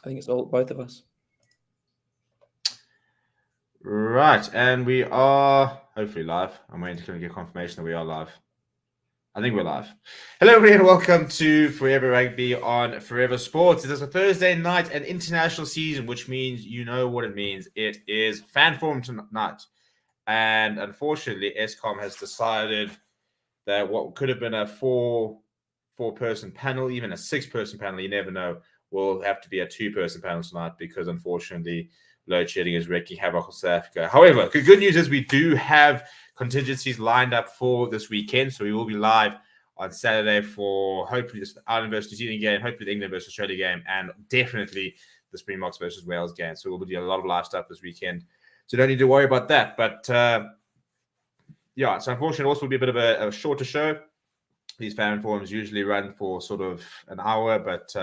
think it's both of us. Right, and we are hopefully live. I'm waiting to get confirmation that we are live. I think we're live. Hello, everybody, and welcome to Forever Rugby on Forever Sports. It is a Thursday night and international season, which means you know what it means. It is fan forum tonight. And unfortunately, ESCOM has decided that what could have been a four-person panel, even a six-person panel, you never know, will have to be a two-person panel tonight because, unfortunately, load shedding is wreaking havoc on South Africa. However, the good news is we do have contingencies lined up for this weekend, so we will be live on Saturday for hopefully the Ireland versus New Zealand game, hopefully the England versus Australia game, and definitely the Springboks versus Wales game. So we'll be doing a lot of live stuff this weekend, so don't need to worry about that. But yeah, so unfortunately, also will be a bit of a shorter show. These fan forums usually run for sort of an hour, but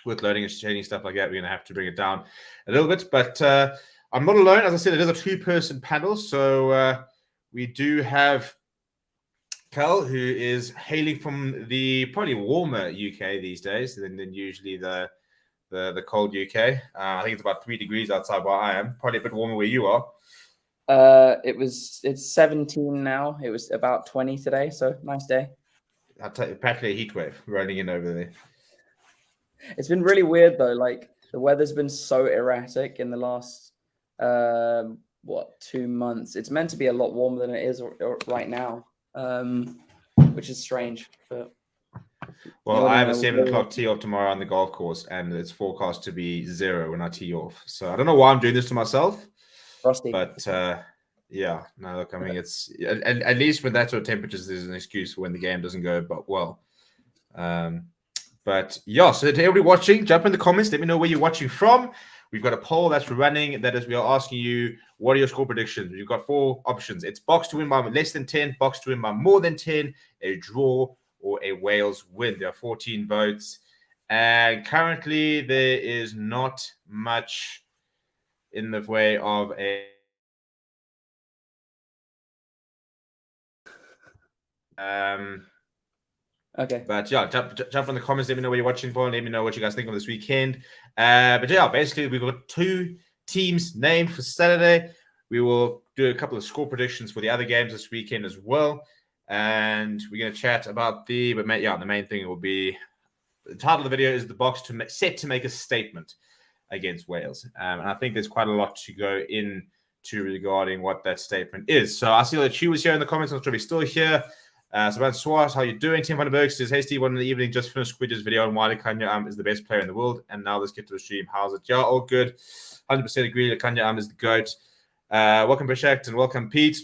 with loading and changing stuff like that, we're going to have to bring it down a little bit. But I'm not alone. As I said, it is a two-person panel. So we do have Cal, who is hailing from the probably warmer UK these days than usually the cold UK. I think it's about 3 degrees outside where I am. Probably a bit warmer where you are. It's 17 now. It was about 20 today, so nice day. I'll tell you, practically a heat wave rolling in over there. It's been really weird though. Like the weather's been so erratic in the last 2 months. It's meant to be a lot warmer than it is right now, which is strange. But well, I have a 7 o'clock tee off tomorrow on the golf course, and it's forecast to be 0 when I tee off. So I don't know why I'm doing this to myself. Frosty. But yeah, no, look, I mean, it's at least with that sort of temperatures, there's an excuse for when the game doesn't go but well. But yeah, so to everybody watching, jump in the comments. Let me know where you're watching from. We've got a poll that's running. That is, we are asking you, what are your score predictions? We've got 4 options. It's BOKS to win by less than 10, BOKS to win by more than 10, a draw, or a Wales win. There are 14 votes. And currently, there is not much in the way of a okay. But yeah, jump in the comments. Let me know where you're watching for. Let me know what you guys think of this weekend. But yeah, basically we've got 2 teams named for Saturday. We will do a couple of score predictions for the other games this weekend as well, and we're going to chat about the main thing will be the title of the video is the BOKS set to make a statement against Wales, and I think there's quite a lot to go into regarding what that statement is. So I see that Chu was here in the comments. I'm not sure if he's still here. Saban Swart, how you doing? Tim van den Berg says, hey Steve, one in the evening, just finished Squidge's video on why Kanya is the best player in the world. And now let's get to the stream. How's it? Yeah, all good. 100% agree that Kanya is the GOAT. Welcome Prashakt and welcome Pete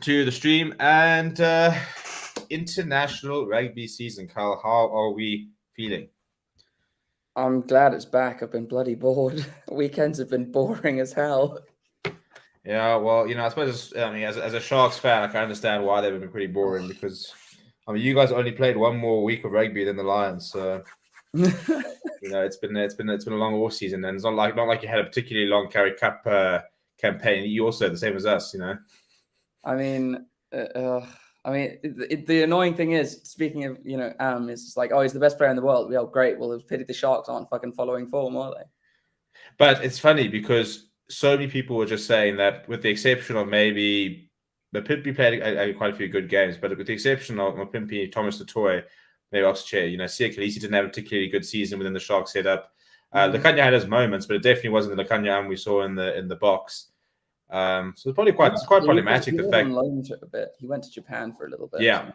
to the stream. And international rugby season. Carl, how are we feeling? I'm glad it's back. I've been bloody bored. Weekends have been boring as hell. Yeah, well, I suppose, as a Sharks fan, I can understand why they've been pretty boring because, you guys only played one more week of rugby than the Lions, so it's been a long off season, and it's not like you had a particularly long Currie Cup campaign. You also the same as us, I mean, the annoying thing is, speaking of it's just like, oh, he's the best player in the world. Yeah, great. Well, it's pity the Sharks aren't fucking following form, are they? But it's funny because so many people were just saying that, with the exception of maybe the Pimpy played quite a few good games, but with the exception of Pimpy, Thomas Latoy, maybe Oxchair, Sia Khaleesi didn't have a particularly good season within the Sharks setup. Lacanya had his moments, but it definitely wasn't the Lacanya we saw in the BOKS. So it's probably quite problematic. He was on loan a bit. He went to Japan for a little bit. Yeah.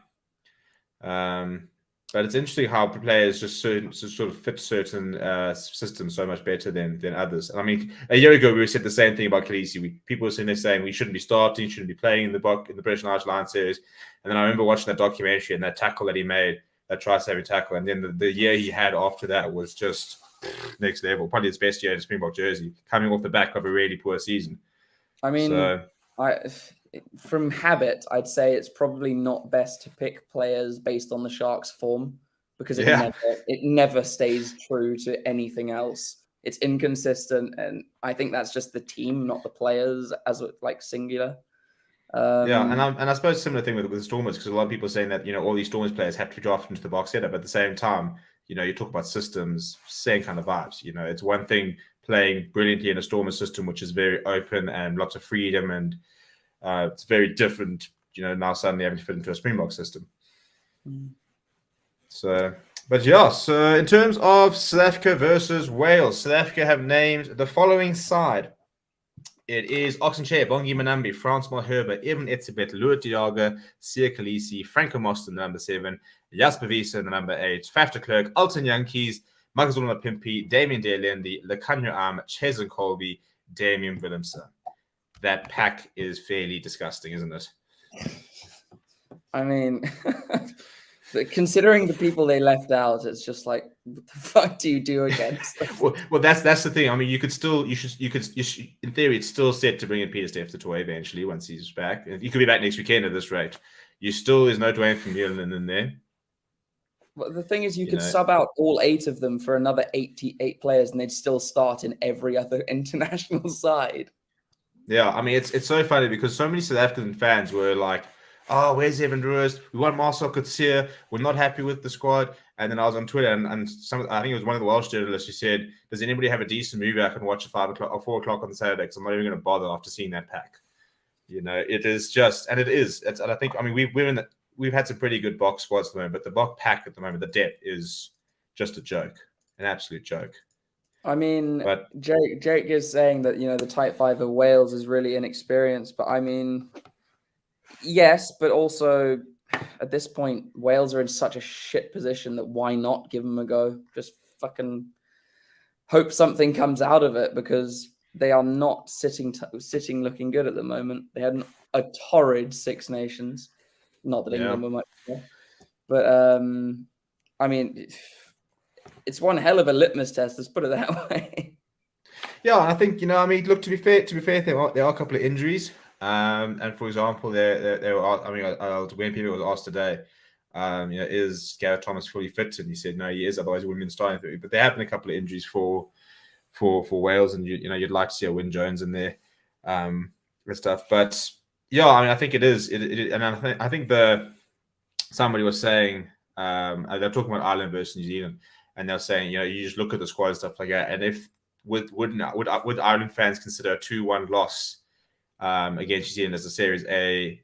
But it's interesting how players just sort of fit certain systems so much better than others. I mean, a year ago we said the same thing about Khaleesi. People were sitting there saying we shouldn't be starting, shouldn't be playing in the British and Irish Lions series. And then I remember watching that documentary and that tackle that he made, that try-saving tackle, and then the year he had after that was just next level. Probably his best year in a Springbok jersey, coming off the back of a really poor season. I mean, from habit, I'd say it's probably not best to pick players based on the Sharks' form because it never stays true to anything else. It's inconsistent, and I think that's just the team, not the players as singular. And I suppose similar thing with the Stormers, because a lot of people are saying that all these Stormers players have to be drafted into the BOKS setup. At the same time, you talk about systems, same kind of vibes. It's one thing playing brilliantly in a Stormer system, which is very open and lots of freedom, and it's very different, now suddenly having to fit into a Springbok system. So, but yeah, so in terms of South Africa versus Wales, South Africa have named the following side. It is Oxenchair, Bongi Manambi, Frans Malherbe, Eben Etzebeth, Lourdes Diaga, Sia Khaleesi, Franco Mostyn, the number 7, Jasper Wiese, the number 8, Faf de Klerk, Alton Yankees, Magazulma Pimpi, Damien Delendi, Lekanyo Arm, Cheslin Colby, Damian Willemse. That pack is fairly disgusting, isn't it? I mean, considering the people they left out, it's just like, what the fuck do you do against them? well, that's the thing. I mean, you could, in theory, it's still set to bring in Peter Steph to Toy eventually once he's back. He could be back next weekend at this rate. There's no Dwayne from Newland in there. But the thing is, you could sub out all 8 of them for another 88 players, and they'd still start in every other international side. Yeah, I mean, it's so funny because so many South African fans were like, "Oh, where's Evan Roos? We want Marcel Coetzee. We're not happy with the squad." And then I was on Twitter, and I think it was one of the Welsh journalists who said, "Does anybody have a decent movie I can watch at 5 o'clock or 4 o'clock on Saturday? Because I'm not even going to bother after seeing that pack." It is just, and it is. And I think, I mean, we've had some pretty good box squads at the moment, but the box pack at the moment, the depth is just a joke, an absolute joke. I mean, Jake is saying that, the tight 5 of Wales is really inexperienced, but I mean, yes, but also at this point, Wales are in such a shit position that why not give them a go? Just fucking hope something comes out of it, because they are not sitting looking good at the moment. They had a torrid Six Nations. Not that England were much more. But, I mean, it's one hell of a litmus test, let's put it that way. Yeah, I think, look, to be fair, there are a couple of injuries. And for example, there were, I mean, when people was asked today, is Gareth Thomas fully fit? And he said, no, he is, otherwise he wouldn't be starting through. But there have been a couple of injuries for Wales, and you'd like to see a Wyn Jones in there, and stuff. But yeah, I mean, I think it is. And I think somebody was saying, they're talking about Ireland versus New Zealand, and they're saying, you just look at the squad and stuff like that, and if would Ireland fans consider a 2-1 loss against New Zealand as a series a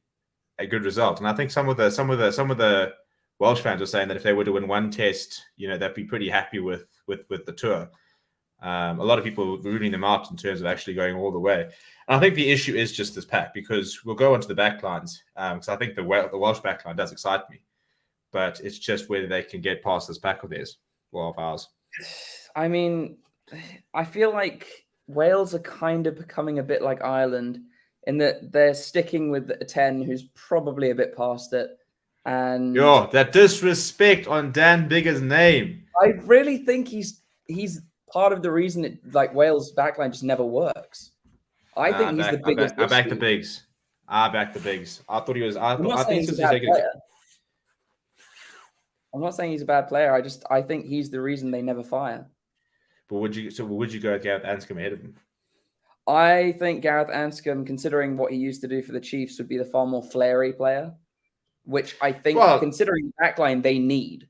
good result? And I think some of the Welsh fans were saying that if they were to win one test, they'd be pretty happy with the tour. A lot of people ruling them out in terms of actually going all the way. And I think the issue is just this pack, because we'll go onto the backlines, because I think the Welsh backline does excite me, but it's just whether they can get past this pack of theirs or of ours. I mean, I feel like Wales are kind of becoming a bit like Ireland in that they're sticking with a 10 who's probably a bit past it. And that disrespect on Dan Biggar's name. I really think he's part of the reason Wales' backline just never works. I think he's the biggest. I back the Bigs. I back the Bigs. I thought he was. I think he's a bad player. I'm not saying he's a bad player. I think he's the reason they never fire. But would you go with Gareth Anscombe ahead of him? I think Gareth Anscombe, considering what he used to do for the Chiefs, would be the far more flary player, which I think, considering the backline, they need.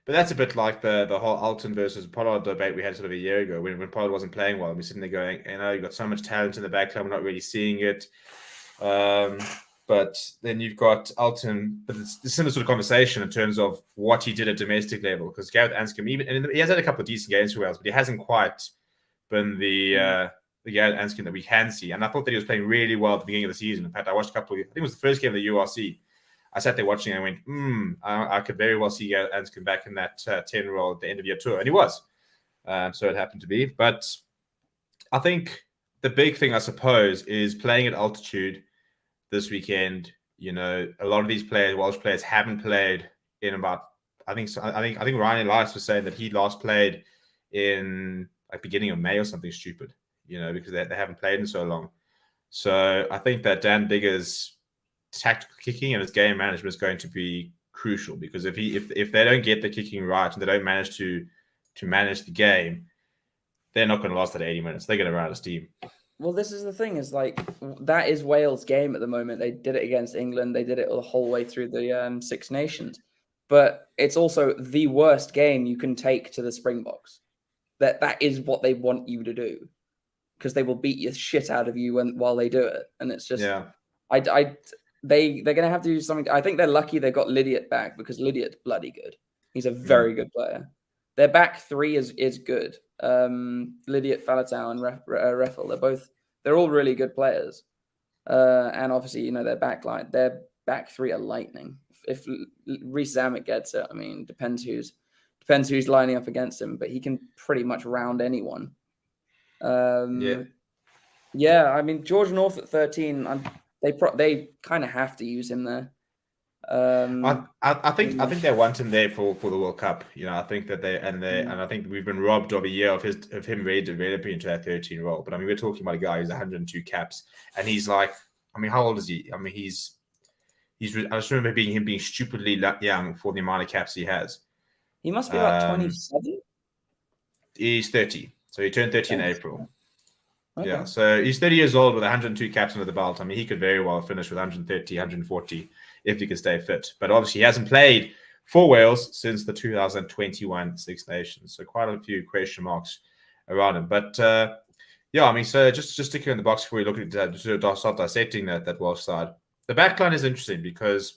But that's a bit like the whole Alton versus Pollard debate we had sort of a year ago when Pollard wasn't playing well. And we're sitting there going, you've got so much talent in the backline, we're not really seeing it. But then you've got Alton, but it's a similar sort of conversation in terms of what he did at domestic level. Because Gareth Anscombe, and he has had a couple of decent games for Wales, but he hasn't quite been the Gareth Anscombe that we can see. And I thought that he was playing really well at the beginning of the season. In fact, I watched I think it was the first game of the URC. I sat there watching and I went, I could very well see Gareth Anscombe back in that 10 role at the end of year tour. And he was. So it happened to be. But I think the big thing, I suppose, is playing at altitude this weekend. A lot of these Welsh players, haven't played in about. I think Ryan Elias was saying that he last played in beginning of May or something stupid. Because they haven't played in so long. So I think that Dan Biggar's tactical kicking and his game management is going to be crucial, because if they don't get the kicking right and they don't manage to manage the game, they're not going to last that 80 minutes. They're going to run out of steam. Well, this is the thing, is that is Wales' game at the moment. They did it against England. They did it the whole way through the Six Nations. but it's also the worst game you can take to the Springboks. That is what they want you to do, because they will beat the shit out of you while they do it. And it's just, they're gonna have to do something. I think they're lucky they got Lydiot back, because Lydiot's bloody good. He's a very good player. Their back three is good. Lydiot, Falatau, and Reffel. They're all really good players. And obviously, their back three are lightning. If Reece Zammit gets it, I mean, depends who's lining up against him, but he can pretty much round anyone. I mean, George North at 13, they kind of have to use him there. I think they want him there for the World Cup. I think that and I think we've been robbed of a year of him really developing into that 13 role. But I mean, we're talking about a guy who's 102 caps, and he's like, I mean, how old is he? I mean, he's I just remember him being stupidly young for the amount of caps he has. He must be about 27. He's 30, so he turned 30 in April. Okay. Yeah, so he's 30 years old with 102 caps under the belt. I mean, he could very well finish with 130, 140 if he can stay fit. But obviously, he hasn't played for Wales since the 2021 Six Nations. So quite a few question marks around him. But I mean, so just sticking in the box before we look at start dissecting that Welsh side. The backline is interesting because,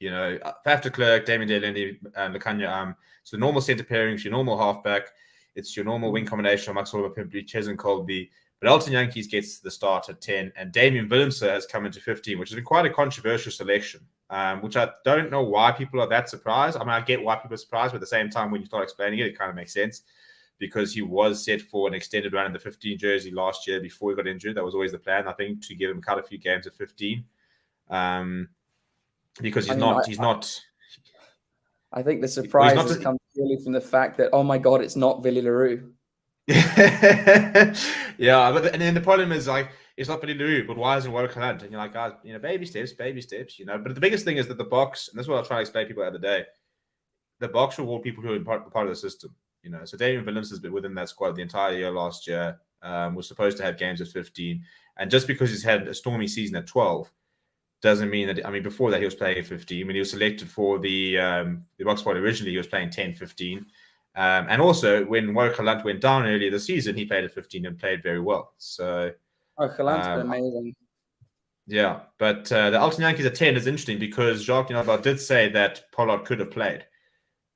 Faf de Klerk, Damien Delindi, and Lukanya, so the normal centre pairings, your normal halfback. It's your normal wing combination of Max Oliver, Pimply, Ches and Colby. But Elton Yankees gets the start at 10, and Damien Willemse has come into 15, which has been quite a controversial selection, which I don't know why people are that surprised. I mean, I get why people are surprised, but at the same time, when you start explaining it, it kind of makes sense, because he was set for an extended run in the 15 jersey last year before he got injured. That was always the plan, I think, to give him quite a few games at 15, because he's not. I think the surprise has come purely from the fact that, oh my God, it's not Villy Leroux. Yeah, but and then the problem is, like, it's not Villy Leroux, but why isn't Warwick Hunt? And you're like, guys, baby steps. But the biggest thing is that the BOKS, and that's what I was trying to explain to people the other day, the BOKS reward people who are part of the system. So Damien Willemse has been within that squad the entire year last year. Was supposed to have games at 15, and just because he's had a stormy season at 12 doesn't mean that. I mean, before that he was playing at 15. When he was selected for the BOKS squad originally, he was playing 10, 15. And also, when Warwick Hunt went down earlier this season, he played at 15 and played very well. So, Hunt's been amazing. Yeah, but the Elton Yankees at 10 is interesting because Jacques Nabal did say that Pollard could have played.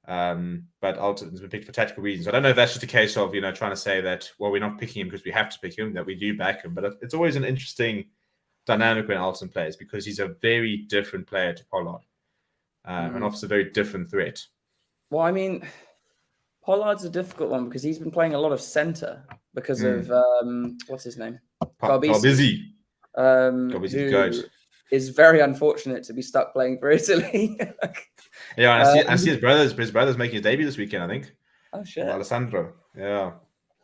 But Elton's been picked for tactical reasons. I don't know if that's just a case of, trying to say that, well, we're not picking him because we have to pick him, that we do back him. But it's always an interesting dynamic when Elton plays, because he's a very different player to Pollard and offers a very different threat. Well, I mean, Pollard's a difficult one because he's been playing a lot of centre because of what's his name? Garbisi. Who is very unfortunate to be stuck playing for Italy. Yeah, I see his brother's making his debut this weekend, I think. Oh shit. Alessandro. Yeah.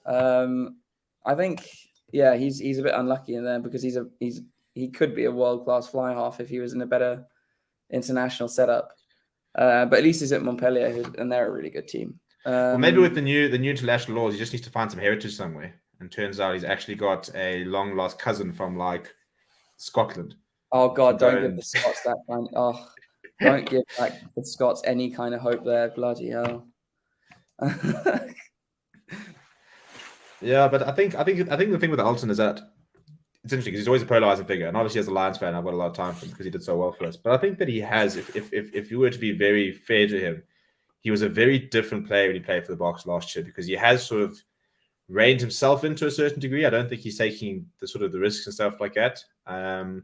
I think he's a bit unlucky in there because he could be a world-class fly half if he was in a better international setup. But at least he's at Montpellier, and they're a really good team. Well, maybe with the new international laws, he just needs to find some heritage somewhere. And turns out he's actually got a long-lost cousin from, like, Scotland. Oh, God, don't give the Scots that kind of... Oh, don't give the Scots any kind of hope there. Bloody hell. Yeah, but I think the thing with Alton is that it's interesting because he's always a polarizing figure, and obviously as a Lions fan, I've got a lot of time for him because he did so well for us. But I think that he has, if you were to be very fair to him, he was a very different player when he played for the BOKS last year, because he has sort of reined himself into a certain degree. I don't think he's taking the risks and stuff like that. And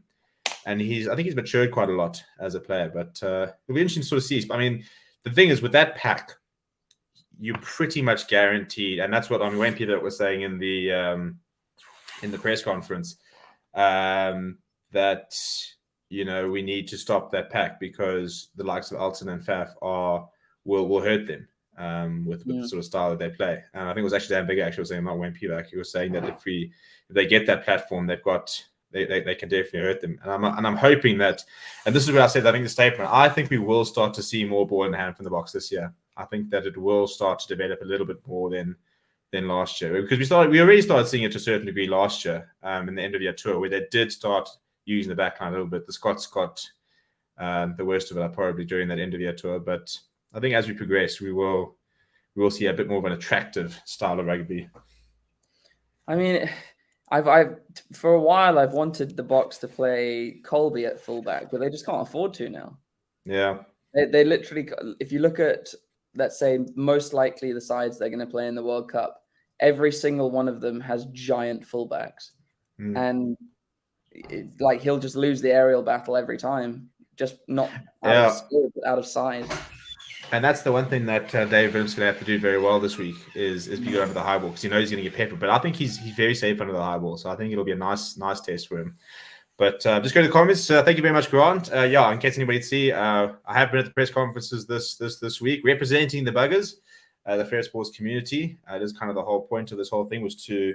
I think he's matured quite a lot as a player. But it'll be interesting to sort of see. I mean, the thing is with that pack, you're pretty much guaranteed, and that's what Wayne Peter was saying in the press conference, that we need to stop that pack because the likes of Alton and Faf will hurt them with the sort of style that they play. And I think it was actually Dan Bigger was saying, not Wayne Peter. He was saying that if they get that platform, they can definitely hurt them. And I'm hoping that, and this is what I said, I think the statement, I think we will start to see more ball in hand from the BOKS this year. I think that it will start to develop a little bit more than last year, because we already started seeing it to a certain degree last year in the end of year tour, where they did start using the backline a little bit. The Scots got The worst of it are probably during that end of year tour. But I think as we progress, we will see a bit more of an attractive style of rugby. I mean, I've for a while I've wanted the BOKS to play Colby at fullback, but they just can't afford to now. Yeah, they literally, if you look at, let's say, most likely the sides they're going to play in the World Cup, every single one of them has giant fullbacks, and he'll just lose the aerial battle every time, just not out of skill, but out of size. And that's the one thing that Dave Williams going to have to do very well this week is be good over the high ball, because he knows he's going to get peppered. But I think he's very safe under the high ball, so I think it'll be a nice test for him. But just go to the comments. Thank you very much, Grant. In case anybody see, I have been at the press conferences this week representing the buggers, the fair sports community. It is kind of the whole point of this whole thing, was to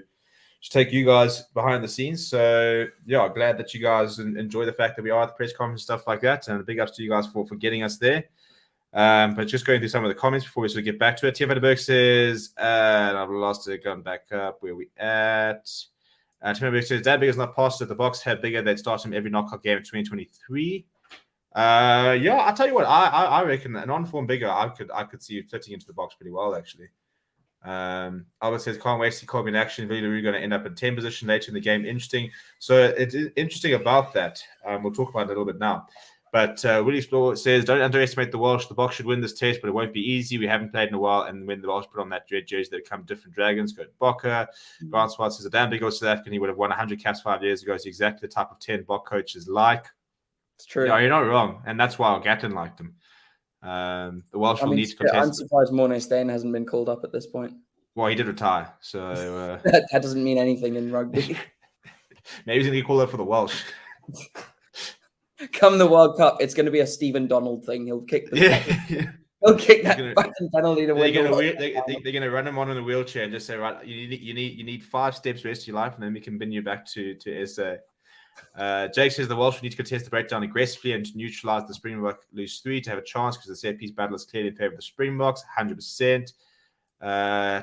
take you guys behind the scenes. So glad that you guys enjoy the fact that we are at the press conference, stuff like that, and big ups to you guys for getting us there. But just going through some of the comments before we sort of get back to it. Tim Berg says, and I've lost it, going back up. Where are we at? Tim Berg says, Dan Bigger's not passed it. The BOKS had Bigger. They'd start him every knockout game in 2023. I'll tell you what. I reckon an on-form Bigger, I could see fitting into the BOKS pretty well, actually. Albert says, can't wait to see Colby in action. Villy LaRue going to end up in 10 position later in the game. Interesting. So it's interesting about that. We'll talk about it a little bit now. But Willie Explore says, don't underestimate the Welsh. The BOKS should win this test, but it won't be easy. We haven't played in a while. And when the Welsh put on that red jersey, they become different dragons. Go to Bokker. Grant Swart says, a damn big old South African. He would have won 100 caps 5 years ago. It's exactly the type of 10 BOK coaches like. It's true. Yeah, you're not wrong. And that's why Gatlin liked him. The Welsh will need to contest. I'm surprised Mornay Steyn hasn't been called up at this point. Well, he did retire. So that doesn't mean anything in rugby. Maybe he's going to get called up for the Welsh. Come the World Cup, it's going to be a Stephen Donald thing. He'll kick he'll kick that fucking penalty to win. They're going to run him on in a wheelchair and just say, right, you need 5 steps the rest of your life, and then we can bring you back to SA. Jake says the Welsh need to contest the breakdown aggressively and to neutralise the Springbok lose 3 to have a chance, because the set piece battle is clearly in favour of the Springboks, 100%.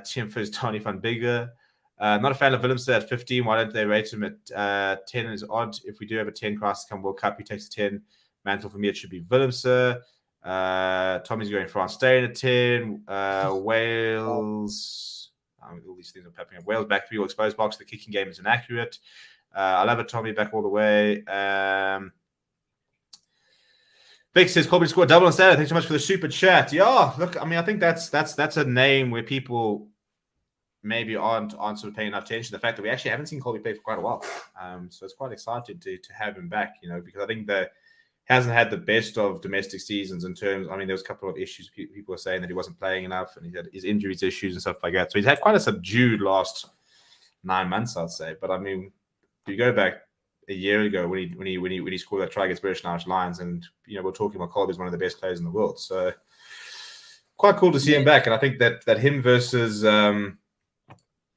Tim Fizz, Tony van Bigger. Not a fan of Willemse at 15. Why don't they rate him at 10 is odd. If we do have a 10 crisis come World Cup, he takes a 10 mantle. For me, it should be Willemse. Tommy's going France staying at 10. Wales. All these things are popping up. Wales back 3 will expose box. The kicking game is inaccurate. I love it. Tommy back all the way. Vic says Colby scored double on Saturday. Thanks so much for the super chat. Yeah, look, I mean, I think that's a name where people maybe aren't sort of paying enough attention to the fact that we actually haven't seen Colby play for quite a while. So it's quite exciting to have him back, because I think that hasn't had the best of domestic seasons in terms. I mean, there was a couple of issues. People were saying that he wasn't playing enough, and he had his injuries issues and stuff like that. So he's had quite a subdued last 9 months, I'd say. But I mean, if you go back a year ago when he scored that try against British and Irish Lions, and we're talking about Colby as one of the best players in the world. So quite cool to see him back, and I think that him versus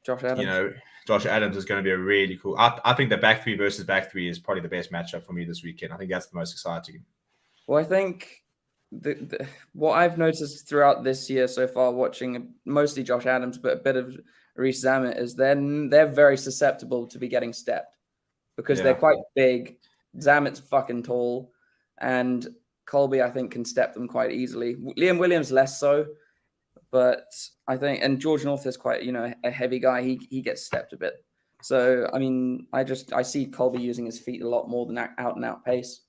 Josh Adams. Josh Adams is going to be a really cool. I think the back 3 versus back 3 is probably the best matchup for me this weekend. I think that's the most exciting. Well, I think what I've noticed throughout this year so far, watching mostly Josh Adams, but a bit of Reece Zammit, is they're very susceptible to be getting stepped because they're quite big. Zammit's fucking tall, and Colby, I think, can step them quite easily. Liam Williams less so. But I think, and George North is quite, a heavy guy. He gets stepped a bit. So, I mean, I see Colby using his feet a lot more than out and out pace.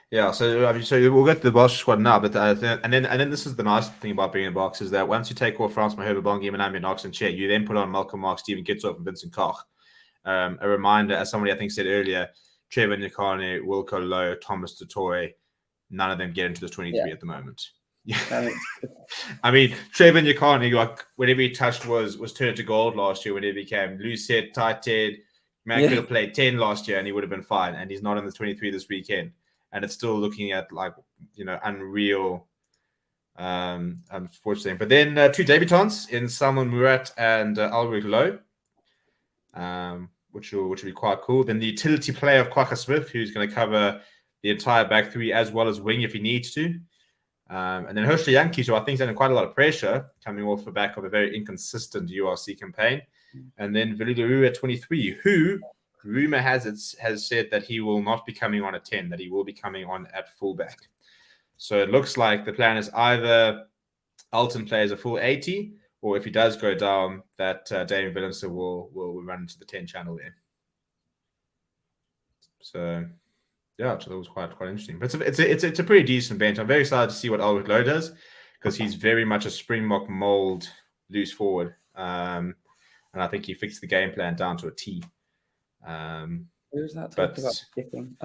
Yeah. So we'll get to the Welsh squad now, but and then this is the nice thing about being in BOKS, is that once you take off France, Mahova, Bongi, Manami, Knox, and Che, you then put on Malcolm Mark, Stephen Kitsoff, and Vincent Koch. A reminder, as somebody I think said earlier, Trevor Nyakane, Wilco Lowe, Thomas Dutoy, none of them get into the 23 at the moment. I mean, Trevor Nyakane, like whenever he touched was turned to gold last year. Whenever he became loose head, tight head, man could have played 10 last year and he would have been fine. And he's not in the 23 this weekend, and it's still looking at unreal, unfortunately. But then 2 debutants in Salman Murat and Alric Lowe, which will be quite cool. Then the utility player of Kwaka Smith, who's going to cover the entire back 3 as well as wing if he needs to. And then Herschel Yankees, who I think is under quite a lot of pressure, coming off the back of a very inconsistent URC campaign. And then Villy LaRue at 23, who rumor has said that he will not be coming on at 10, that he will be coming on at fullback. So it looks like the plan is either Alton plays a full 80, or if he does go down, that Damien Willemse will run into the 10 channel there. So yeah, so that was quite interesting. But it's a pretty decent bench. I'm very excited to see what Albert Lowe does, because he's very much a Springbok mold loose forward. And I think he fixed the game plan down to a T. Who's that talking about kicking?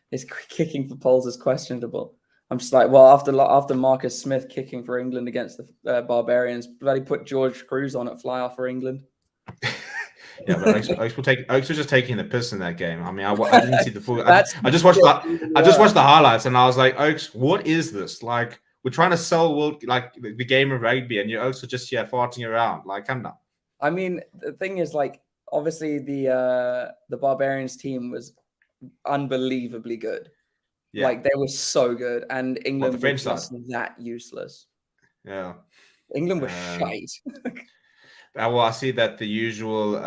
His kicking for poles is questionable. I'm just like, well, after Marcus Smith kicking for England against the Barbarians, bloody put George Cruz on at fly off for England. Yeah, but Oaks was just taking the piss in that game. I mean, I didn't see the full. I just watched the highlights, and I was like, Oaks, what is this? Like, we're trying to sell the game of rugby, and your Oaks are just here farting around. Like, come down. I mean, the thing is, like, obviously the Barbarians team was unbelievably good. Yeah. Like, they were so good, and England was just that useless. Yeah, England was shite. Well, I see that the usual,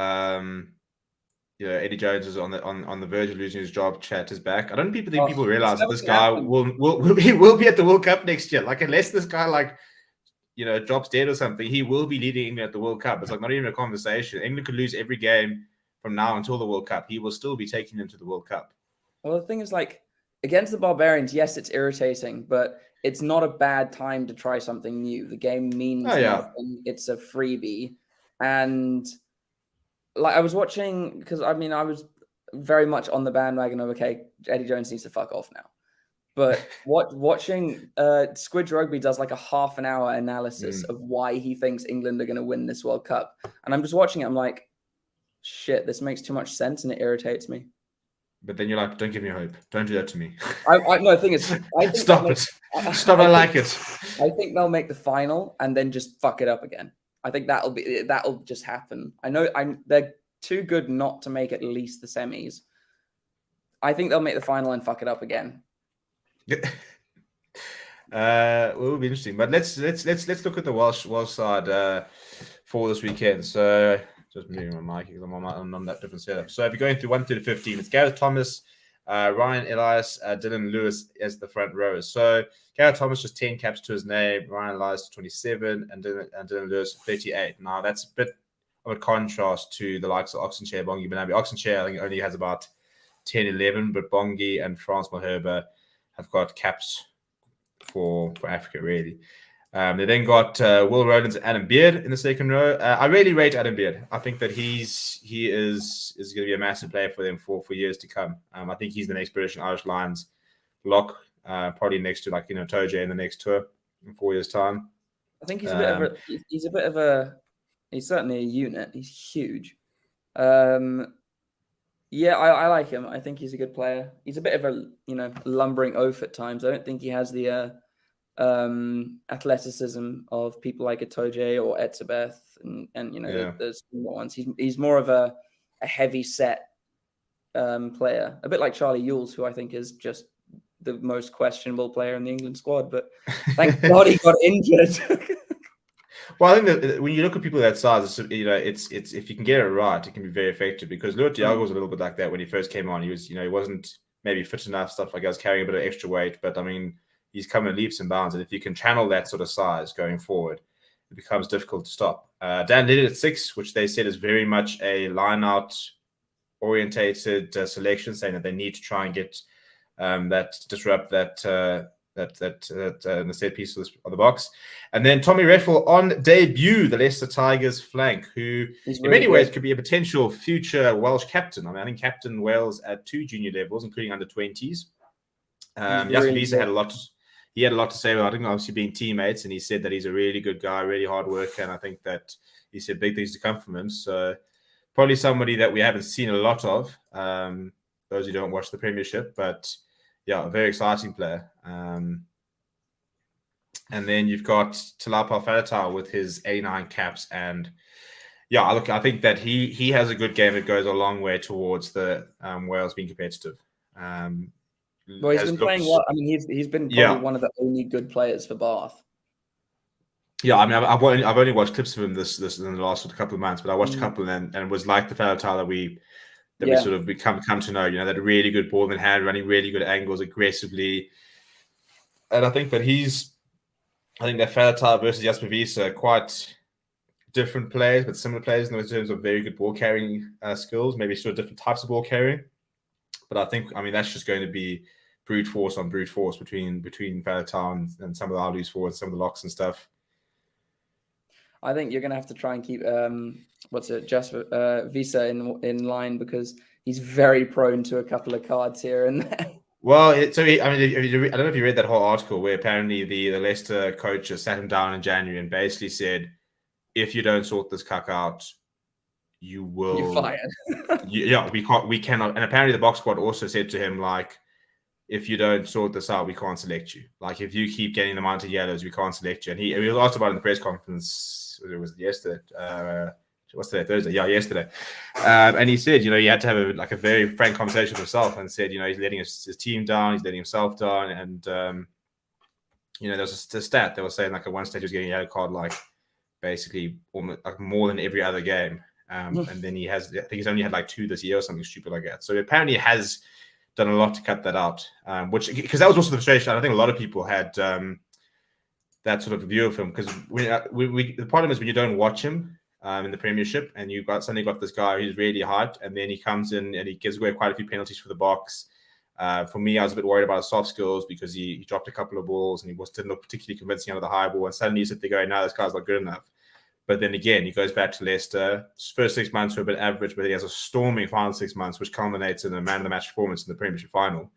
Eddie Jones is on the verge of losing his job. Chat is back. I don't think people realize that this guy will be at the World Cup next year. Like, unless this guy drops dead or something, he will be leading England at the World Cup. It's like not even a conversation. England could lose every game from now until the World Cup. He will still be taking them to the World Cup. Well, the thing is, like, against the Barbarians, yes, it's irritating, but it's not a bad time to try something new. The game means nothing. It's a freebie. And like, I was watching, because I mean, I was very much on the bandwagon of, okay, Eddie Jones needs to fuck off now. But watching Squidge Rugby does like a half an hour analysis of why he thinks England are going to win this World Cup. And I'm just watching it. I'm like, shit, this makes too much sense, and it irritates me. But then you're like, don't give me hope. Don't do that to me. No, the thing is, I think stop it. Stop. I like it. I think they'll make the final and then just fuck it up again. I think that'll just happen. I know they're too good not to make at least the semis. I think they'll make the final and fuck it up again. It will be interesting. But let's look at the Welsh side for this weekend. So just moving my mic because I'm on that different setup. So if you're going through 1 through 15, it's Gareth Thomas, Ryan Elias, Dylan Lewis as the front rowers. So Gareth Thomas just 10 caps to his name, Ryan Elias 27, and Dylan Lewis 38. Now that's a bit of a contrast to the likes of Oxenchair, Bongi, Benambi. Oxenchair, I think, only has about 10, 11, but Bongi and Frans Malherbe have got caps for Africa, really. They then got Will Rowlands and Adam Beard in the second row. I really rate Adam Beard. I think that he is going to be a massive player for them for years to come. I think he's the next British and Irish Lions lock, probably next to Toje in the next tour in 4 years' time. I think he's he's certainly a unit. He's huge. Yeah, I like him. I think he's a good player. He's a bit of a lumbering oaf at times. I don't think he has the athleticism of people like Atoje or Etzebeth and the small ones. He's more of a heavy set player, a bit like Charlie Ewels, who I think is just the most questionable player in the England squad. But thank God he got injured. Well, I think that when you look at people that size, it's if you can get it right, it can be very effective. Because Luot Diago was a little bit like that when he first came on. He was, he wasn't maybe fit enough, stuff like that. He was carrying a bit of extra weight, but I mean, he's come in leaps and bounds. And if you can channel that sort of size going forward, it becomes difficult to stop. Dan Lillard at 6, which they said is very much a line-out orientated selection, saying that they need to try and get disrupt that in the set piece of the box. And then Tommy Reffel on debut, the Leicester Tigers flank, who in many ways could be a potential future Welsh captain. I mean, I think captain Wales at 2 junior levels, including under 20s. Jasper Wiese had a lot to say about, I think, obviously being teammates, and he said that he's a really good guy, really hard worker, and I think that he said big things to come from him. So probably somebody that we haven't seen a lot of, those who don't watch the Premiership, but yeah, a very exciting player. And then you've got Talapa Falatau with his 89 caps. And yeah, look, I think that he has a good game. It goes a long way towards the Wales being competitive. Well, he's been playing well. I mean, he's been probably one of the only good players for Bath. Yeah, I mean, I've only watched clips of him this in the last couple of months, but I watched a couple and was like the Falatau that we that we sort of come to know. That really good ball in hand, running really good angles aggressively. And I think that that Faletau versus Jasper Wiese are quite different players, but similar players in terms of very good ball carrying skills, maybe sort of different types of ball carrying. But I think, that's just going to be brute force on brute force between Faletau and some of the Alu's forwards, some of the locks and stuff. I think you're going to have to try and keep Jasper Wiese in line, because he's very prone to a couple of cards here and there. Well, I don't know if you read that whole article where apparently the Leicester coach sat him down in January and basically said, if you don't sort this cuck out, you're fired. we cannot. And apparently the box squad also said to him, like, if you don't sort this out, we can't select you. Like, if you keep getting the amount of yellows, we can't select you. And he was asked about it in the press conference. It was yesterday. What's today? Thursday? Yeah, yesterday. And he said, he had to have a very frank conversation with himself, and said, he's letting his team down, he's letting himself down. And, there was a stat that was saying, like, at one stage he was getting a yellow card, like, basically almost, like, more than every other game. And then I think he's only had like 2 this year or something stupid like that. So apparently he has done a lot to cut that out, because that was also the frustration. I think a lot of people had that sort of view of him, because the problem is when you don't watch him in the Premiership, and you've suddenly got this guy who's really hyped, and then he comes in and he gives away quite a few penalties for the box. For me, I was a bit worried about his soft skills, because he dropped a couple of balls and he didn't look particularly convincing out of the high ball, and suddenly you sit there going, no, this guy's not good enough. But then again, he goes back to Leicester. His first 6 months were a bit average, but he has a storming final 6 months, which culminates in a man of the match performance in the Premiership final.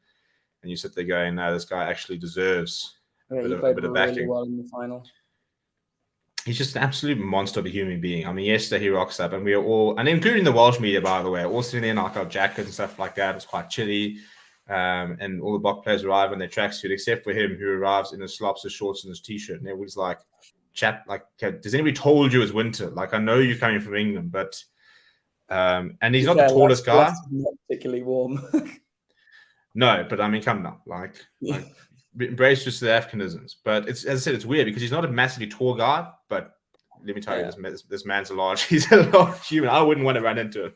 And you sit there going, no, this guy actually deserves a bit of backing. Really well in the final. He's just an absolute monster of a human being. Yesterday he rocks up, and we are all, and including the Welsh media, by the way, all sitting there in our jackets and stuff like that. It was quite chilly. And all the BOKS players arrive in their tracksuit, except for him, who arrives in his slops, his shorts, and his t-shirt. And everybody's like, chat, like, has anybody told you it's winter? Like, I know you're coming from England, but and he's not the tallest guy. Not particularly warm. No, but come now, like embrace just the Africanisms. But it's, as I said, it's weird because he's not a massively tall guy, but let me tell you, this man's he's a large human. I wouldn't want to run into him.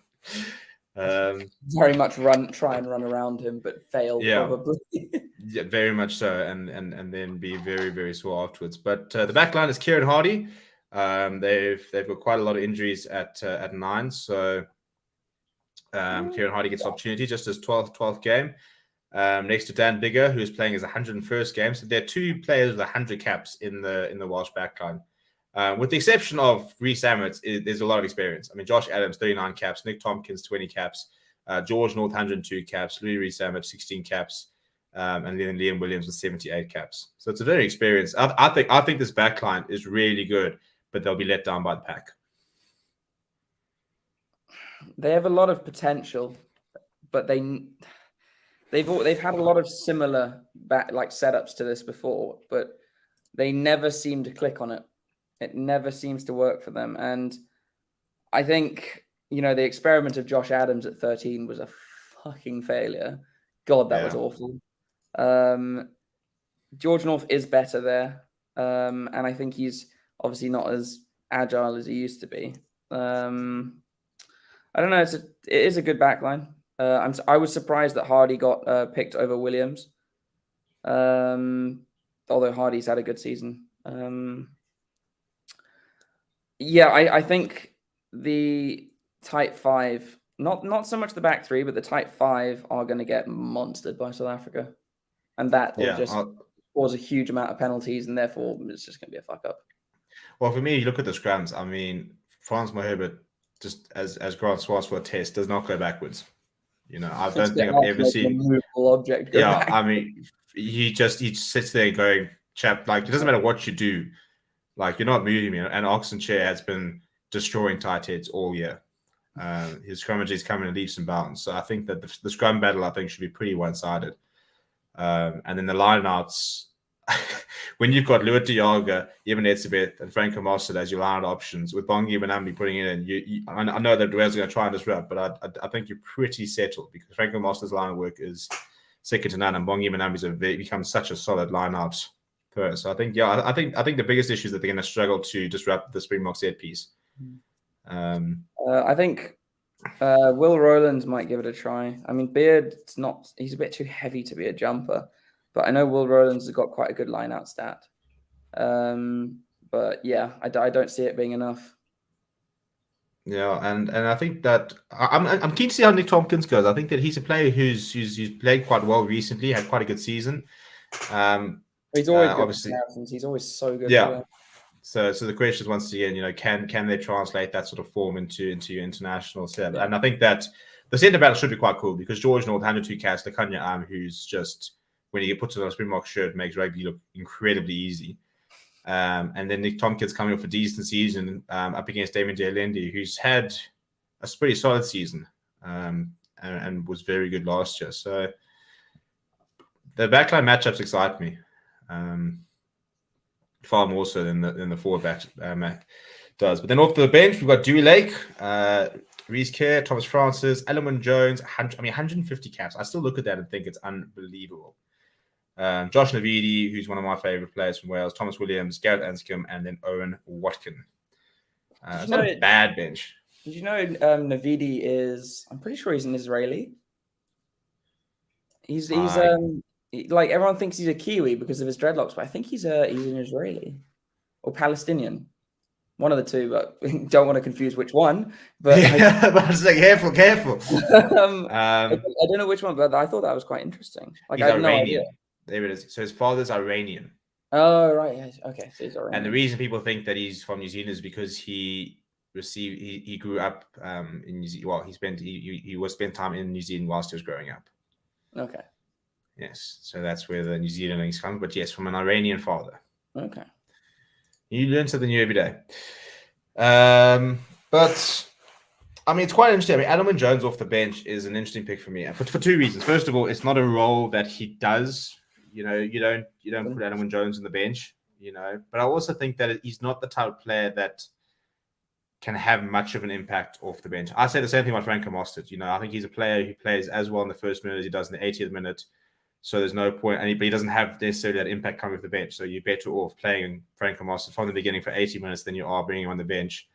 Very much try and run around him, but fail probably. Yeah, very much so, and then be very, very sore afterwards. But the back line is Kieran Hardy. They've got quite a lot of injuries at 9, so Kieran Hardy gets opportunity, just his 12th game, next to Dan Biggar, who's playing his 101st game. So there are 2 players with 100 caps in the Welsh backline. With the exception of Rhys Emmett, there's a lot of experience. Josh Adams, 39 caps, Nick Tompkins, 20 caps, George North, 102 caps, Louis Rhys Emmett, 16 caps, and then Liam Williams with 78 caps. So it's a very experienced. I think this backline is really good, but they'll be let down by the pack. They have a lot of potential, but they've had a lot of similar setups to this before, but they never seem to click on it. It never seems to work for them. And I think, the experiment of Josh Adams at 13 was a fucking failure. God, that was awful. George North is better there. And I think he's obviously not as agile as he used to be. I don't know. It is a good backline. I was surprised that Hardy got picked over Williams. Although Hardy's had a good season. I think the tight 5, not so much the back 3, but the tight 5 are going to get monstered by South Africa, and that will just cause a huge amount of penalties, and therefore it's just going to be a fuck up. Well, for me, you look at the scrums. Frans Moherbert, just as Grant Swartz will attest, does not go backwards. I don't think I've ever seen a movable object. He sits there going, chap, like, it doesn't matter what you do. Like, you're not moving, and Oxen Chair has been destroying tight heads all year. His scrummages is coming in leaps and bounds. So I think that the scrum battle, should be pretty one-sided. And then the line-outs, when you've got Luat Diaga, Eben Etzebeth, and Franco Mostert as your line-out options, with Bongi Benambi putting it in, I know that Duel's going to try and disrupt, but I think you're pretty settled, because Franco Mostert's line of work is second to none, and Bongi Benambi's become such a solid line-out. So I think the biggest issue is that they're going to struggle to disrupt the Springbok set piece. I think Will Rowlands might give it a try. I mean, Beard's not. He's a bit too heavy to be a jumper, but I know Will Rowlands has got quite a good line-out stat. But yeah, I don't see it being enough. Yeah, and I think that I'm keen to see how Nick Tompkins goes. I think that he's a player who's played quite well recently, had quite a good season. He's always good obviously, for Saracens. He's always so good for yeah. them. So the question is once again, can they translate that sort of form into your international set? Yeah. And I think that the centre battle should be quite cool because George North handed to Cass Lekanya who's just when he puts it on a Springbok shirt makes rugby look incredibly easy. And then Nick Tompkins coming off a decent season up against Damien Jalendi, who's had a pretty solid season and was very good last year. So the backline matchups excite me far more so than the forward back does. But then off the bench, we've got Dewey Lake, Reece Kerr, Thomas Francis, Ellerman Jones. 150 caps. I still look at that and think it's unbelievable. Josh Navidi, who's one of my favourite players from Wales, Thomas Williams, Gareth Anscombe, and then Owen Watkin. It's not a bad bench. Did you know Navidi is? I'm pretty sure he's an Israeli. He's like everyone thinks he's a Kiwi because of his dreadlocks, but I think he's an Israeli or Palestinian. One of the two, but don't want to confuse which one. But yeah, but it's like careful. I don't know which one, but I thought that was quite interesting. Like he's Iranian. There it is. So his father's Iranian. Oh right, yes. Okay, so he's Iranian. And the reason people think that he's from New Zealand is because he grew up in New Zealand. Well, he was spent time in New Zealand whilst he was growing up. Okay. Yes, so that's where the New Zealandings come. But yes, from an Iranian father. Okay. You learn something new every day. But I mean, it's quite interesting. I mean, Ellerman Jones off the bench is an interesting pick for me, and for two reasons. First of all, it's not a role that he does. You don't put Ellerman Jones on the bench. But I also think that he's not the type of player that can have much of an impact off the bench. I say the same thing about Franco Mostert. I think he's a player who plays as well in the first minute as he does in the 80th minute. So there's no point, but he doesn't have necessarily that impact coming off the bench. So you're better off playing Franco Mostert from the beginning for 80 minutes than you are bringing him on the bench.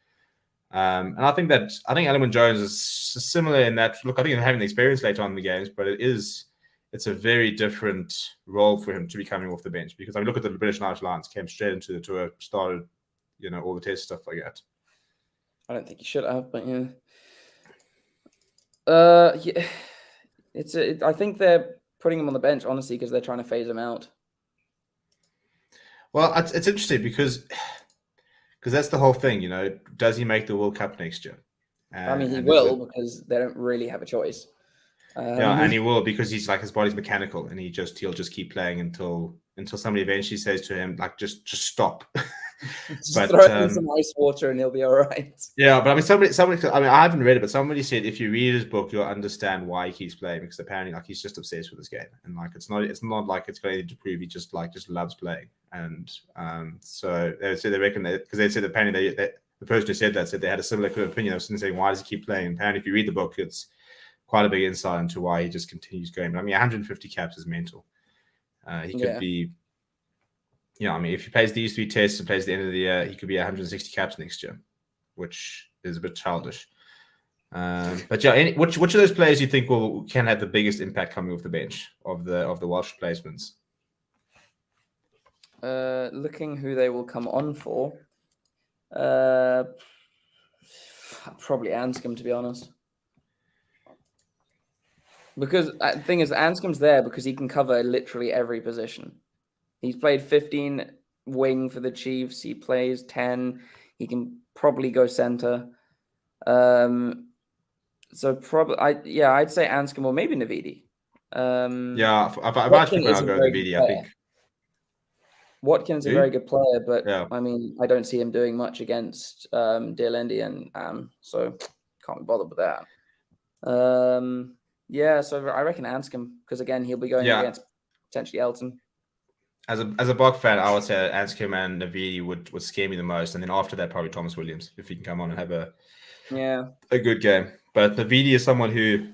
And I think Ellerman Jones is similar in that. Look, I think having the experience later on in the games, but it's a very different role for him to be coming off the bench because I mean, look at the British and Irish Lions, came straight into the tour, started, all the test stuff like that. I don't think he should have, but yeah. I think they're putting him on the bench, honestly, because they're trying to phase him out. Well, it's interesting because that's the whole thing, does he make the World Cup next year? I mean, he will because they don't really have a choice. Yeah, and he will because he's like his body's mechanical, and he'll just keep playing until somebody eventually says to him like just stop. Just throw him in some ice water and he'll be all right. Yeah, but I mean, somebody. I mean, I haven't read it, but somebody said if you read his book, you'll understand why he keeps playing because apparently, like, he's just obsessed with this game, and like it's not like it's got anything to prove. He just loves playing, and so they said they reckon because they said apparently the person who said that said they had a similar kind of opinion. I was saying, why does he keep playing? And apparently, if you read the book, it's quite a big insight into why he just continues going. But I mean, 150 caps is mental. He could be. I mean, if he plays these 3 tests and plays the end of the year, he could be 160 caps next year, which is a bit childish. But yeah, which of those players do you think can have the biggest impact coming off the bench of the Welsh replacements? Looking who they will come on for, probably Anscombe, to be honest. Because the thing is, Anscombe's there because he can cover literally every position. He's played 15 wing for the Chiefs. He plays 10. He can probably go center. So probably, I'd say Anscombe or maybe Navidi. I've actually go Navidi. I think Watkins is a very good player, but I mean, I don't see him doing much against Jalendi and so can't be bothered with that. So I reckon Anscombe because again he'll be going against potentially Elton. As a BOKS fan, I would say Anscombe and Navidi would scare me the most, and then after that, probably Thomas Williams if he can come on and have a good game. But Navidi is someone who,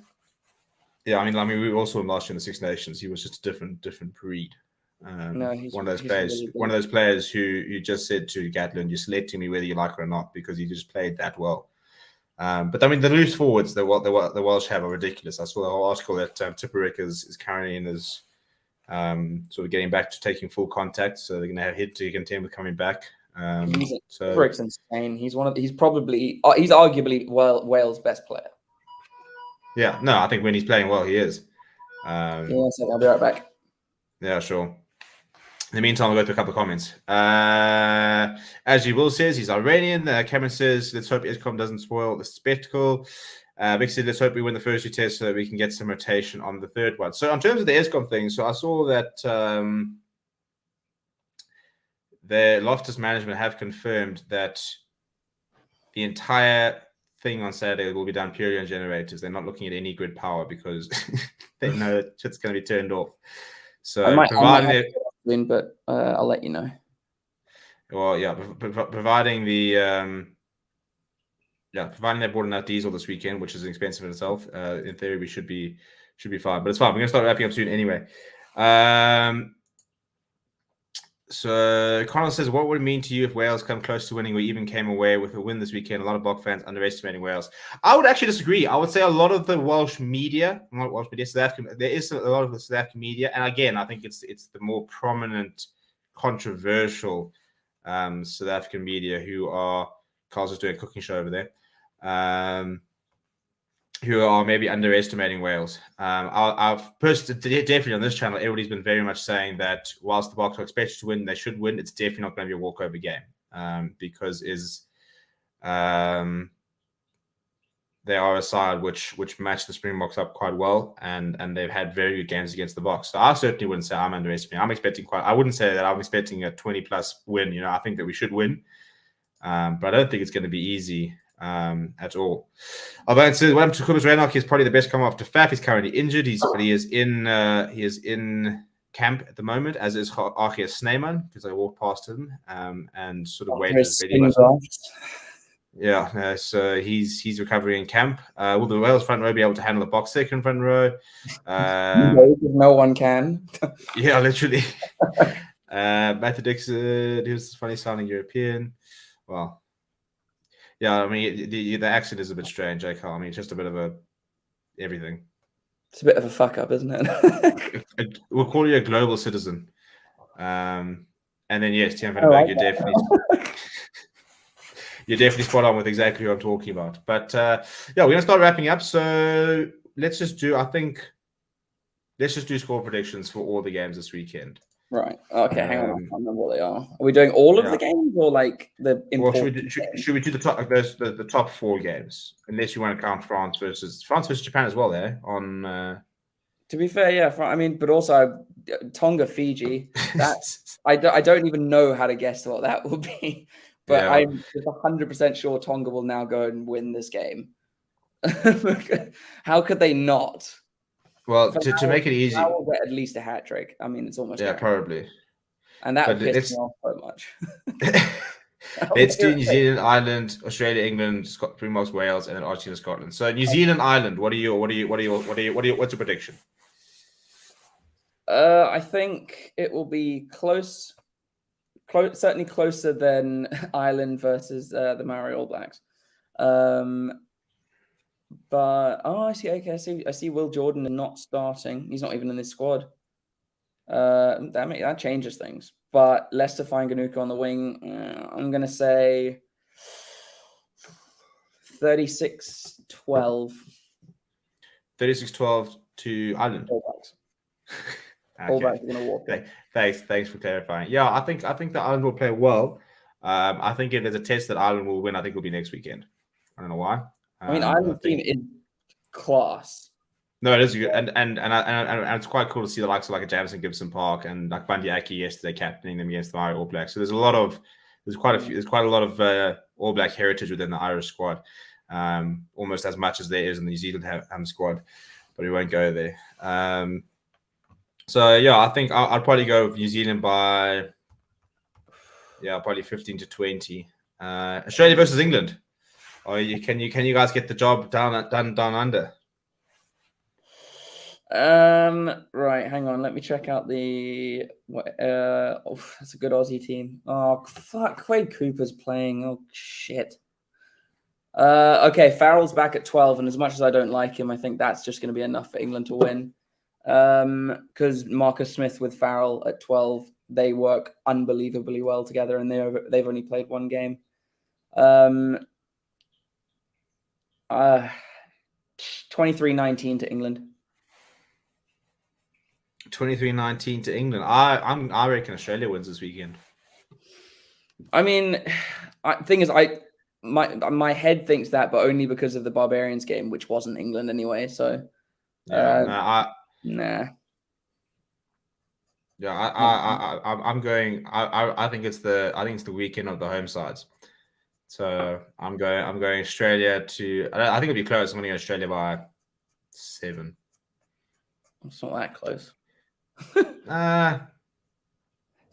I mean, we were also last year in the Six Nations. He was just a different breed. He's one of those players. Really one of those players who just said to Gatland, "You're selecting me whether you like it or not," because he just played that well. But I mean, the loose forwards the Welsh have are ridiculous. I saw the whole article that Tipuric is currently in his sort of getting back to taking full contact, so they're going to have hit to contend with coming back. Tipuric's insane. He's arguably Wales' best player. Yeah, no, I think when he's playing well, he is. So I'll be right back. Yeah, sure. In the meantime, I'll go through a couple of comments. As you will says, he's Iranian. Cameron says, let's hope ESCOM doesn't spoil the spectacle. Vic said, let's hope we win the first two tests so that we can get some rotation on the third one. So in terms of the ESCOM thing, so I saw that the Loftus management have confirmed that the entire thing on Saturday will be done purely on generators. They're not looking at any grid power because they know that shit's going to be turned off. So but I'll let you know. Well, yeah, providing the providing they bought enough diesel this weekend, which is expensive in itself. In theory, we should be fine. But it's fine. We're going to start wrapping up soon anyway. So Connell says, what would it mean to you if Wales come close to winning or even came away with a win this weekend? A lot of BOKS fans underestimating Wales. I would actually disagree. I would say a lot of the Welsh media, not Welsh media, there is a lot of the South African media, and again, I think it's the more prominent, controversial South African media who are, Carl's is doing a cooking show over there, who are maybe underestimating Wales. I've personally, definitely on this channel, everybody's been very much saying that whilst the BOKS are expected to win, they should win. It's definitely not going to be a walkover game because they are a side which match the Springboks up quite well, and they've had very good games against the BOKS. So I certainly wouldn't say I'm underestimating. I wouldn't say that I'm expecting a 20+ win. I think that we should win, but I don't think it's going to be easy. At all. Albert says, "Welcome to Kubas Renok. He's probably the best come after Faf. He's currently injured. He is in camp at the moment, as is Archie Sneyman, because I walked past him and sort of waited his video. Yeah, so he's recovering in camp. Will the Wales front row be able to handle the BOKS second front row? No one can. Yeah, literally. Matthew Dixon, he was funny sounding European. Well. Yeah, I mean, the accent is a bit strange, I mean, it's just a bit of everything. It's a bit of a fuck up, isn't it? We'll call you a global citizen. And then, yes, Tian Van Berg, you're definitely spot on with exactly what I'm talking about. But, yeah, we're going to start wrapping up. So let's just do score predictions for all the games this weekend. Right. Okay. Hang on. I can't remember what they are. Are we doing all of the games or like the important? Well, should we do the top 4 games? Unless you want to count France versus Japan as well. There on. To be fair, yeah. I mean, but also Tonga, Fiji. That I don't even know how to guess what that will be. But yeah. I'm 100% sure Tonga will now go and win this game. How could they not? Well, to make it easy, we'll get at least a hat trick. I mean, it's almost probably, and that pissed me off so much. Let's do New Zealand, Ireland, Australia, England, Springboks, Wales, and then Argentina, Scotland. So New Zealand, Ireland. What's your prediction? I think it will be close, certainly closer than Ireland versus the Maori All Blacks. But I see. Okay, I see. Will Jordan not starting. He's not even in this squad. That changes things. But Leicester find Ganuka on the wing. I'm gonna say 36-12. 36-12 to Ireland. All Blacks. Okay. All Blacks are gonna walk. Thanks for clarifying. Yeah, I think that Ireland will play well. I think if there's a test that Ireland will win, I think it'll be next weekend. I don't know why. I mean, Ireland team is class. No, it is good, and it's quite cool to see the likes of like a Jamison Gibson Park and like Bundy Aki yesterday captaining them against the Irish All Blacks. So there's quite a lot of All Black heritage within the Irish squad, almost as much as there is in the New Zealand squad, but we won't go there. So yeah, I think I'd probably go with New Zealand by probably 15-20. Australia versus England. Can you guys get the job done under? Right, hang on. Let me check out the. That's a good Aussie team. Oh fuck, Quade Cooper's playing. Oh shit. Okay, Farrell's back at 12, and as much as I don't like him, I think that's just going to be enough for England to win. Because Marcus Smith with Farrell at 12, they work unbelievably well together, and they've only played one game. 23-19 to England. 23-19 to England. I reckon Australia wins this weekend. I mean, thing is, my head thinks that, but only because of the Barbarians game, which wasn't England anyway. So, nah. Yeah, I'm going. I think it's the weekend of the home sides. So I'm going Australia to. I think it'll be close. I'm going to go Australia by 7. It's not that close.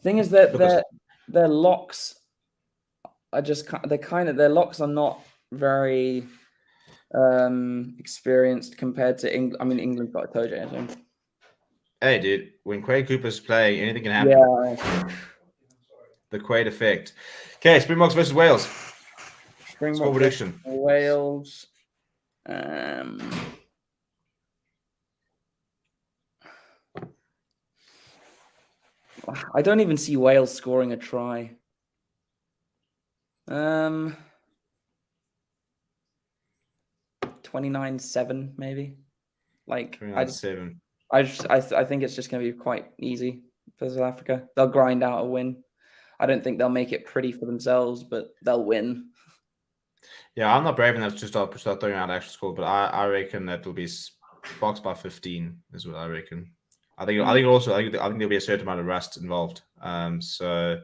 Thing is that their locks are just their locks are not very experienced compared to England. I mean, England's got a Tojo, I think. Hey, dude, when Quade Cooper's playing, anything can happen. Yeah. The Quade effect. Okay, Springboks versus Wales. Springboks prediction. Wales. I don't even see Wales scoring a try. 29-7 maybe. Like 29-7. I think it's just going to be quite easy for South Africa. They'll grind out a win. I don't think they'll make it pretty for themselves, but they'll win. Yeah, I'm not brave enough to start throwing out actual score, but I reckon that will be BOKS by 15 is what I reckon. I think there'll be a certain amount of rust involved. So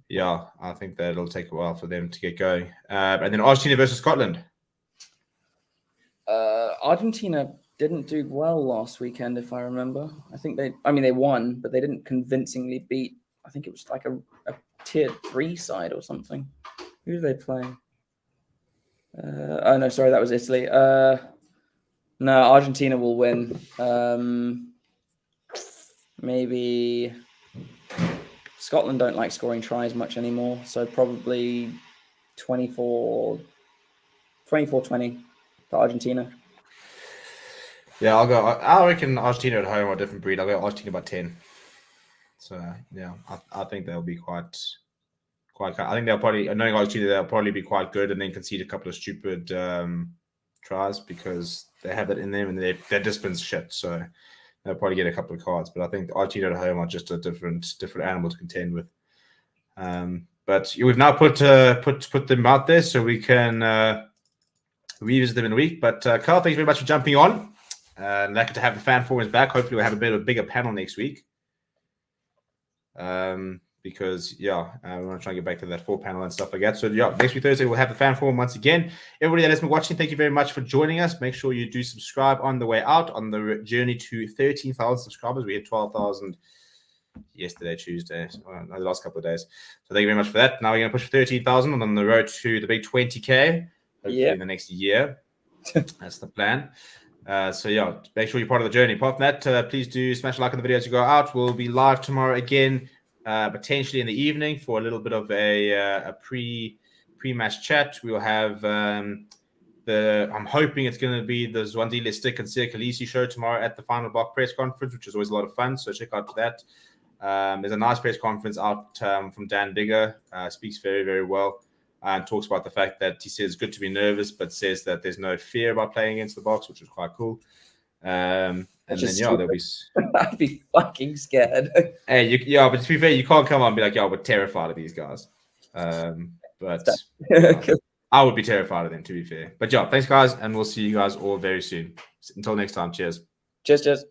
yeah, I think that it'll take a while for them to get going. And then Argentina versus Scotland. Argentina didn't do well last weekend, if I remember. I think they won, but they didn't convincingly beat. I think it was like a tier 3 side or something. Who did they play? Oh no, sorry, that was Italy. No, Argentina will win. Maybe Scotland don't like scoring tries much anymore, so probably 24-20 for Argentina. Yeah, I reckon Argentina at home are a different breed. I'll go Argentina by 10. So yeah, I think they'll be quite. I think they'll probably, knowing Argentina, they'll probably be quite good and then concede a couple of stupid tries because they have it in them and their discipline's shit. So they'll probably get a couple of cards. But I think Argentina at home are just a different animal to contend with. But we've now put them out there so we can revisit them in a week. But Carl, thank you very much for jumping on. Lucky to have the fan forums back. Hopefully we'll have a bit of a bigger panel next week. Because we want to try and get back to that 4 panel and stuff like that. So next week Thursday we'll have the fan forum once again. Everybody that has been watching, thank you very much for joining us. Make sure you do subscribe on the way out on the journey to 13,000 subscribers. We had 12,000 yesterday, Tuesday, the last couple of days. So thank you very much for that. Now we're going to push for 13,000 on the road to the big 20K. Hopefully in the next year. That's the plan. So make sure you're part of the journey. Apart from that, please do smash a like on the video as you go out. We'll be live tomorrow again, potentially in the evening for a little bit of a pre-match chat. We'll have I'm hoping it's going to be the Zwandile Stick and Sia Khaleesi show tomorrow at the Final Block press conference, which is always a lot of fun. So check out that. There's a nice press conference out from Dan Digger. Speaks very, very well. And talks about the fact that he says it's good to be nervous, but says that there's no fear about playing against the BOKS, which is quite cool. And then there'll be. I'd be fucking scared. Hey, but to be fair, you can't come on and be like, we're terrified of these guys. But I would be terrified of them, to be fair. But thanks guys, and we'll see you guys all very soon. Until next time, cheers. Cheers.